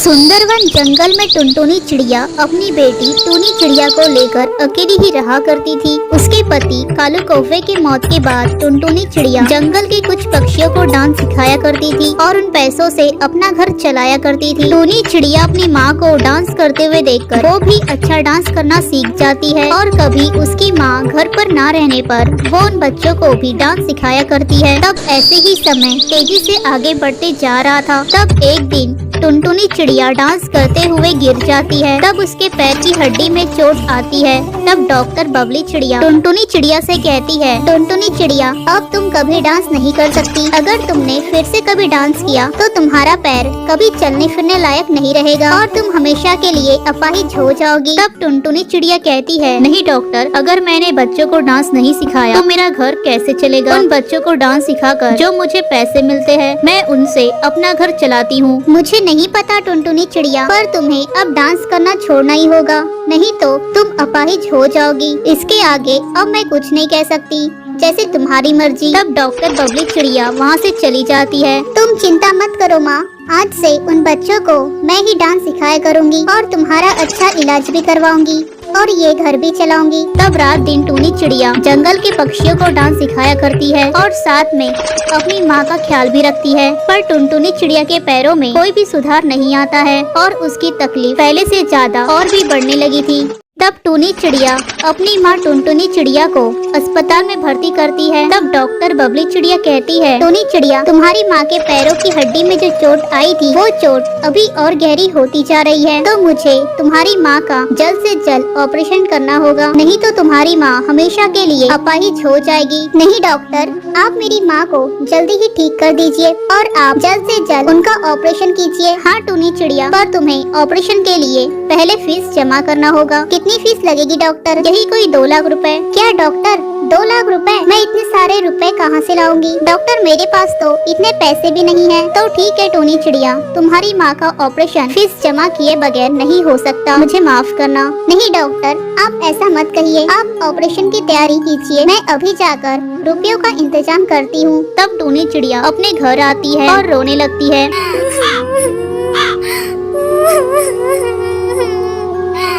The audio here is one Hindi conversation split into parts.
सुंदरवन जंगल में टुनटुनी चिड़िया अपनी बेटी टूनी चिड़िया को लेकर अकेली ही रहा करती थी। उसके पति कालू कौवे की मौत के बाद टुनटुनी चिड़िया जंगल के कुछ पक्षियों को डांस सिखाया करती थी और उन पैसों से अपना घर चलाया करती थी। टूनी चिड़िया अपनी माँ को डांस करते हुए देखकर वो भी अच्छा डांस करना सीख जाती है और कभी उसकी माँ घर पर ना रहने पर वो उन बच्चों को भी डांस सिखाया करती है। तब ऐसे ही समय तेजी से आगे बढ़ते जा रहा था। तब एक दिन टुनटुनी चिड़िया डांस करते हुए गिर जाती है। तब उसके पैर की हड्डी में चोट आती है। तब डॉक्टर बबली चिड़िया टुनटुनी चिड़िया से कहती है, टुनटुनी चिड़िया अब तुम कभी डांस नहीं कर सकती। अगर तुमने फिर से कभी डांस किया तो तुम्हारा पैर कभी चलने फिरने लायक नहीं रहेगा और तुम हमेशा के लिए अपाहिज हो जाओगी। तब टुनटुनी चिड़िया कहती है, नहीं डॉक्टर, अगर मैंने बच्चों को डांस नहीं सिखाया तो मेरा घर कैसे चलेगा। उन बच्चों को डांस सिखाकर जो मुझे पैसे मिलते हैं मैं उनसे अपना घर चलाती हूँ। मुझे नहीं पता टुनटुनी चिड़िया, पर तुम्हें अब डांस करना छोड़ना ही होगा, नहीं तो तुम अपाहिज हो जाओगी। इसके आगे अब मैं कुछ नहीं कह सकती, जैसे तुम्हारी मर्जी। तब डॉक्टर बबली चिड़िया वहाँ से चली जाती है। तुम चिंता मत करो माँ, आज से उन बच्चों को मैं ही डांस सिखाया करूँगी और तुम्हारा अच्छा इलाज भी करवाऊंगी और ये घर भी चलाऊंगी। तब रात दिन टूनी चिड़िया जंगल के पक्षियों को डांस सिखाया करती है और साथ में अपनी माँ का ख्याल भी रखती है। पर टुनटुनी चिड़िया के पैरों में कोई भी सुधार नहीं आता है और उसकी तकलीफ पहले से ज्यादा और भी बढ़ने लगी थी। तब टूनी चिड़िया अपनी माँ टुनटुनी चिड़िया को अस्पताल में भर्ती करती है। तब डॉक्टर बबली चिड़िया कहती है, टूनी चिड़िया तुम्हारी माँ के पैरों की हड्डी में जो चोट आई थी वो चोट अभी और गहरी होती जा रही है, तो मुझे तुम्हारी माँ का जल्द से जल्द ऑपरेशन करना होगा, नहीं तो तुम्हारी माँ हमेशा के लिए अपाहिज हो जाएगी। नहीं डॉक्टर, आप मेरी माँ को जल्दी ही ठीक कर दीजिए और आप जल्द से जल्द उनका ऑपरेशन कीजिए। हाँ टूनी चिड़िया, पर तुम्हें ऑपरेशन के लिए पहले फीस जमा करना होगा। कितनी फीस लगेगी डॉक्टर? यही कोई 2 लाख रुपए। क्या डॉक्टर 2 लाख रुपए? मैं इतने सारे रुपए कहाँ से लाऊंगी? डॉक्टर मेरे पास तो इतने पैसे भी नहीं है। तो ठीक है टूनी चिड़िया, तुम्हारी माँ का ऑपरेशन फीस जमा किए बगैर नहीं हो सकता, मुझे माफ करना। नहीं डॉक्टर, आप ऐसा मत कहिए, आप ऑपरेशन की तैयारी कीजिए, मैं अभी जाकर रुपयों का इंतजाम करती हूँ। तब टूनी चिड़िया अपने घर आती है और रोने लगती है।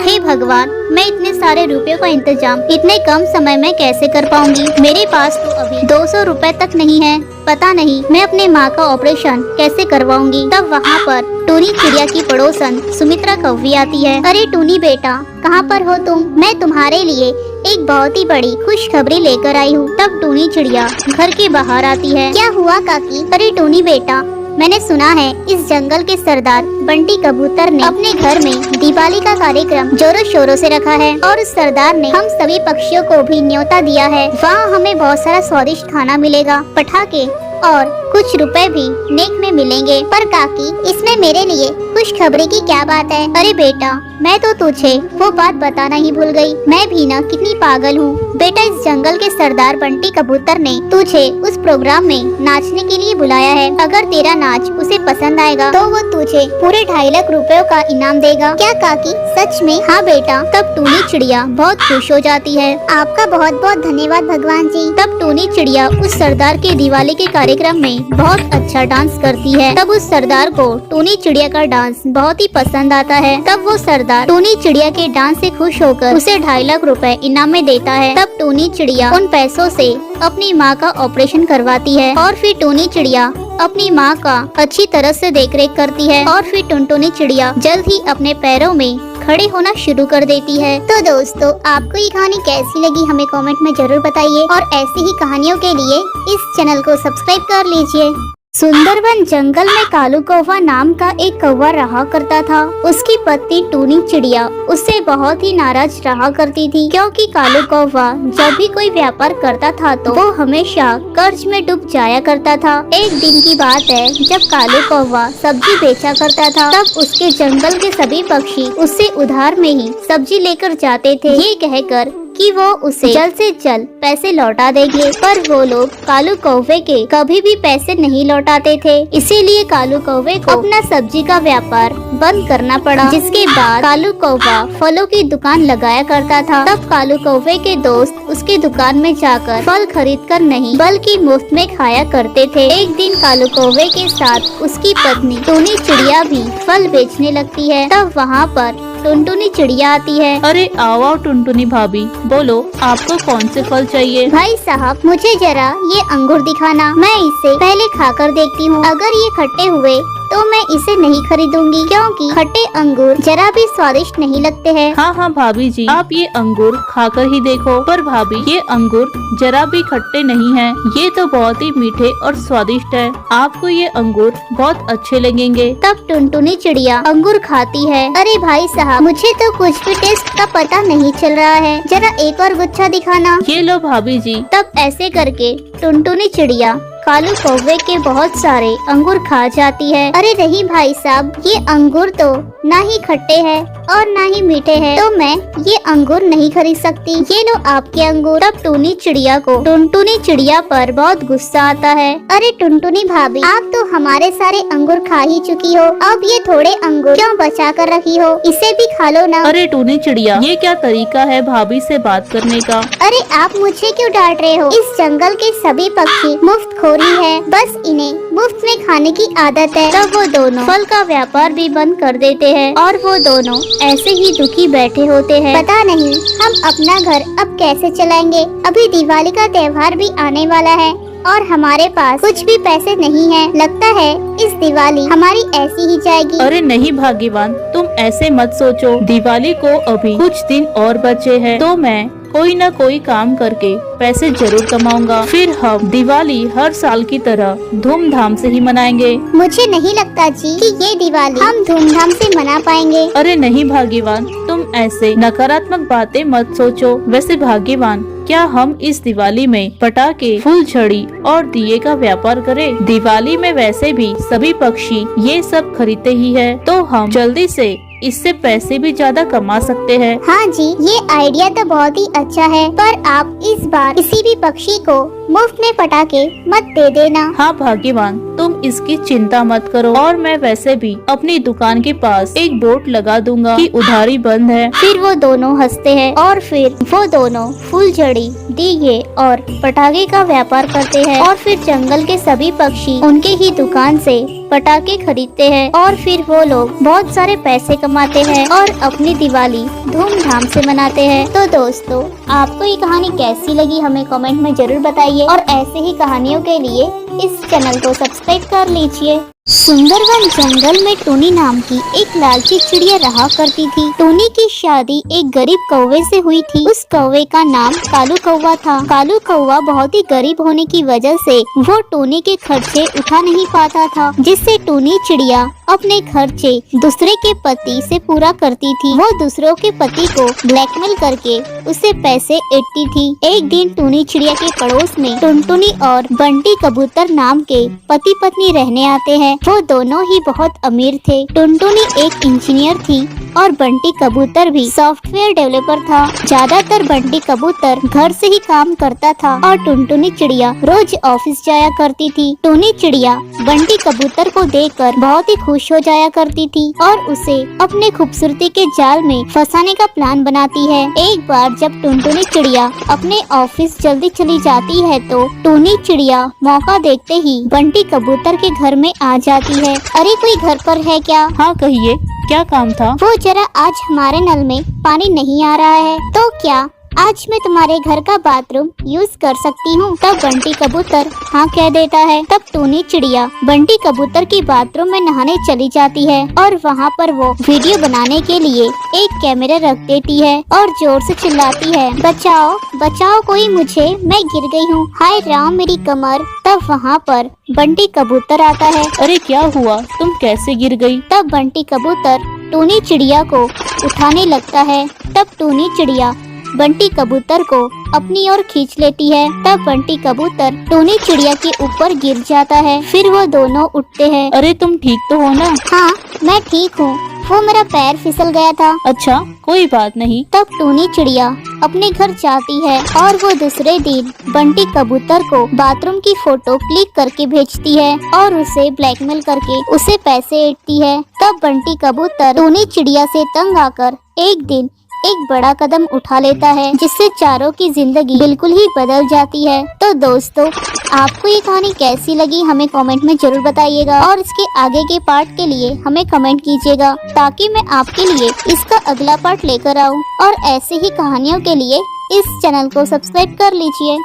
हे भगवान, मैं इतने सारे रुपयों का इंतजाम इतने कम समय में कैसे कर पाऊंगी? मेरे पास तो अभी 200 रुपए तक नहीं है। पता नहीं मैं अपने माँ का ऑपरेशन कैसे करवाऊंगी। तब वहाँ पर टूनी चिड़िया की पड़ोसन सुमित्रा कौवी आती है। अरे टूनी बेटा, कहाँ पर हो तुम? मैं तुम्हारे लिए एक बहुत ही बड़ी खुशखबरी लेकर आई हूँ। तब टूनी चिड़िया घर के बाहर आती है। क्या हुआ काकी? अरे टूनी बेटा, मैंने सुना है इस जंगल के सरदार बंटी कबूतर ने अपने घर में दिवाली का कार्यक्रम जोरों शोरों से रखा है और उस सरदार ने हम सभी पक्षियों को भी न्योता दिया है। वहाँ हमें बहुत सारा स्वादिष्ट खाना मिलेगा, पटाखे और कुछ रुपए भी नेक में मिलेंगे। पर काकी, इसमें मेरे लिए खुशखबरी की क्या बात है? अरे बेटा, मैं तो तुझे वो बात बताना ही भूल गई। मैं भी ना कितनी पागल हूँ बेटा। इस जंगल के सरदार बंटी कबूतर ने तुझे उस प्रोग्राम में नाचने के लिए बुलाया है। अगर तेरा नाच उसे पसंद आएगा तो वो तुझे पूरे 2.5 लाख रुपयों का इनाम देगा। क्या काकी, सच में? हाँ बेटा। तब टूनी चिड़िया बहुत खुश हो जाती है। आपका बहुत बहुत धन्यवाद भगवान जी। तब टूनी चिड़िया उस सरदार के दिवाली के कार्यक्रम में बहुत अच्छा डांस करती है। तब उस सरदार को टूनी चिड़िया का डांस बहुत ही पसंद आता है। तब वो सरदार टूनी चिड़िया के डांस से खुश होकर उसे 2.5 लाख रुपए इनाम में देता है। तब टूनी चिड़िया उन पैसों से अपनी माँ का ऑपरेशन करवाती है और फिर टूनी चिड़िया अपनी माँ का अच्छी तरह से देखरेख करती है और फिर टुनटुनी चिड़िया जल्द ही अपने पैरों में खड़े होना शुरू कर देती है। तो दोस्तों, आपको ये कहानी कैसी लगी हमें कमेंट में जरूर बताइए और ऐसी ही कहानियों के लिए इस चैनल को सब्सक्राइब कर लीजिए। सुंदरवन जंगल में कालू कौवा नाम का एक कौवा रहा करता था। उसकी पत्नी टूनी चिड़िया उससे बहुत ही नाराज रहा करती थी, क्योंकि कालू कौवा जब भी कोई व्यापार करता था तो वो हमेशा कर्ज में डूब जाया करता था। एक दिन की बात है, जब कालू कौवा सब्जी बेचा करता था, तब उसके जंगल के सभी पक्षी उससे उधार में ही सब्जी लेकर जाते थे, ये कहकर कि वो उसे जल्द से जल्द पैसे लौटा देंगे, पर वो लोग कालू कौवे के कभी भी पैसे नहीं लौटाते थे। इसीलिए कालू कौवे को अपना सब्जी का व्यापार बंद करना पड़ा। जिसके बाद कालू कौवा फलों की दुकान लगाया करता था। तब कालू कौवे के दोस्त उसके दुकान में जाकर फल खरीद कर नहीं बल्कि मुफ्त में खाया करते थे। एक दिन कालू कौवे के साथ उसकी पत्नी टूनी चिड़िया भी फल बेचने लगती है। तब वहाँ पर टुनटुनी चिड़िया आती है। अरे आओ टुनटुनी भाभी, बोलो आपको कौन से फल चाहिए? भाई साहब, मुझे जरा ये अंगूर दिखाना, मैं इसे पहले खाकर देखती हूँ। अगर ये खट्टे हुए तो मैं इसे नहीं खरीदूंगी, क्योंकि खट्टे अंगूर जरा भी स्वादिष्ट नहीं लगते हैं। हाँ हाँ भाभी जी, आप ये अंगूर खाकर ही देखो। पर भाभी, ये अंगूर जरा भी खट्टे नहीं हैं, ये तो बहुत ही मीठे और स्वादिष्ट है। आपको ये अंगूर बहुत अच्छे लगेंगे। तब टुनटुनी चिड़िया अंगूर खाती है। अरे भाई साहब, मुझे तो कुछ भी टेस्ट का पता नहीं चल रहा है, जरा एक और गुच्छा दिखाना। ये लो भाभी जी। तब ऐसे करके टुनटुनी चिड़िया कालू कौवे के बहुत सारे अंगूर खा जाती है। अरे नहीं भाई साहब, ये अंगूर तो ना ही खट्टे हैं और ना ही मीठे हैं, तो मैं ये अंगूर नहीं खरीद सकती। ये लो आपके अंगूर। तब टूनी चिड़िया को टुनटुनी चिड़िया पर बहुत गुस्सा आता है। अरे टुनटुनी भाभी, आप तो हमारे सारे अंगूर खा ही चुकी हो, अब ये थोड़े अंगूर क्यों बचा कर रखी हो, इसे भी खा लो ना। अरे टूनी चिड़िया, ये क्या तरीका है भाभी से बात करने का? अरे आप मुझे क्यों डांट रहे हो? इस जंगल के सभी पक्षी मुफ्तखोरी है, बस इन्हें मुफ्त में खाने की आदत है। तब वो दोनों फल का व्यापार भी बंद कर देते हैं और वो दोनों ऐसे ही दुखी बैठे होते हैं। पता नहीं हम अपना घर अब कैसे चलाएंगे। अभी दिवाली का त्योहार भी आने वाला है और हमारे पास कुछ भी पैसे नहीं है। लगता है इस दिवाली हमारी ऐसी ही जाएगी। अरे नहीं भाग्यवान, तुम ऐसे मत सोचो। दिवाली को अभी कुछ दिन और बचे हैं, तो मैं कोई न कोई काम करके पैसे जरूर कमाऊंगा। फिर हम दिवाली हर साल की तरह धूमधाम से ही मनाएंगे। मुझे नहीं लगता जी कि ये दिवाली हम धूमधाम से मना पाएंगे। अरे नहीं भाग्यवान, तुम ऐसे नकारात्मक बातें मत सोचो। वैसे भाग्यवान, क्या हम इस दिवाली में पटाखे, फुलझड़ी और दिए का व्यापार करें? दिवाली में वैसे भी सभी पक्षी ये सब खरीदते ही है, तो हम जल्दी से इससे पैसे भी ज्यादा कमा सकते हैं। हाँ जी, ये आइडिया तो बहुत ही अच्छा है, पर आप इस बार किसी भी पक्षी को मुफ्त में पटाखे मत दे देना। हाँ भाग्यवान, तुम इसकी चिंता मत करो। और मैं वैसे भी अपनी दुकान के पास एक बोर्ड लगा दूंगा कि उधारी बंद है। फिर वो दोनों हंसते हैं और फिर वो दोनों फुलझड़ी, दिए और पटाखे का व्यापार करते हैं। और फिर जंगल के सभी पक्षी उनके ही दुकान से पटाखे खरीदते हैं और फिर वो लोग बहुत सारे पैसे कमाते हैं और अपनी दिवाली धूमधाम से मनाते हैं। तो दोस्तों, आपको ये कहानी कैसी लगी हमें कमेंट में जरूर बताइए और ऐसे ही कहानियों के लिए इस चैनल को सब्सक्राइब कर लीजिए। सुंदरवन जंगल में टूनी नाम की एक लालची चिड़िया रहा करती थी। टूनी की शादी एक गरीब कौवे से हुई थी। उस कौवे का नाम कालू कौवा था। कालू कौवा बहुत ही गरीब होने की वजह से वो टूनी के खर्चे उठा नहीं पाता था, जिससे टूनी चिड़िया अपने खर्चे दूसरे के पति से पूरा करती थी। वो दूसरों के पति को ब्लैकमेल करके उसे पैसे ऐंठती थी। एक दिन टूनी चिड़िया के पड़ोस में टुनटुनी और बंटी कबूतर नाम के पति पत्नी रहने आते हैं। वो दोनों ही बहुत अमीर थे। टुनटुनी एक इंजीनियर थी और बंटी कबूतर भी सॉफ्टवेयर डेवलपर था। ज्यादातर बंटी कबूतर घर से ही काम करता था और टुनटुनी चिड़िया रोज ऑफिस जाया करती थी। टूनी चिड़िया बंटी कबूतर को देखकर बहुत ही खुश हो जाया करती थी और उसे अपने खूबसूरती के जाल में फंसाने का प्लान बनाती है। एक बार जब टुनटुनी चिड़िया अपने ऑफिस जल्दी चली जाती है तो टूनी चिड़िया मौका देखते ही बंटी कबूतर के घर में आ जाती है। अरे कोई घर पर है क्या? हाँ कहिए, क्या काम था? वो जरा आज हमारे नल में पानी नहीं आ रहा है, तो क्या आज मैं तुम्हारे घर का बाथरूम यूज कर सकती हूँ? तब बंटी कबूतर हाँ कह देता है। तब टूनी चिड़िया बंटी कबूतर की बाथरूम में नहाने चली जाती है और वहाँ पर वो वीडियो बनाने के लिए एक कैमरा रख देती है और जोर से चिल्लाती है, बचाओ बचाओ कोई मुझे, मैं गिर गई हूँ, हाय राम मेरी कमर। तब वहाँ पर बंटी कबूतर आता है। अरे क्या हुआ, तुम कैसे गिर गई? तब बंटी कबूतर टूनी चिड़िया को उठाने लगता है। तब टूनी चिड़िया बंटी कबूतर को अपनी ओर खींच लेती है। तब बंटी कबूतर टूनी चिड़िया के ऊपर गिर जाता है। फिर वो दोनों उठते हैं। अरे तुम ठीक तो हो ना? हाँ मैं ठीक हूँ, वो मेरा पैर फिसल गया था। अच्छा, कोई बात नहीं। तब टूनी चिड़िया अपने घर जाती है और वो दूसरे दिन बंटी कबूतर को बाथरूम की फोटो क्लिक करके भेजती है और उसे ब्लैकमेल करके उसे पैसे ऐंठती है। तब बंटी कबूतर टूनी चिड़िया से तंग आकर एक दिन एक बड़ा कदम उठा लेता है, जिससे चारों की जिंदगी बिल्कुल ही बदल जाती है। तो दोस्तों, आपको ये कहानी कैसी लगी हमें कमेंट में जरूर बताइएगा और इसके आगे के पार्ट के लिए हमें कमेंट कीजिएगा, ताकि मैं आपके लिए इसका अगला पार्ट लेकर आऊं। और ऐसे ही कहानियों के लिए इस चैनल को सब्सक्राइब कर लीजिए।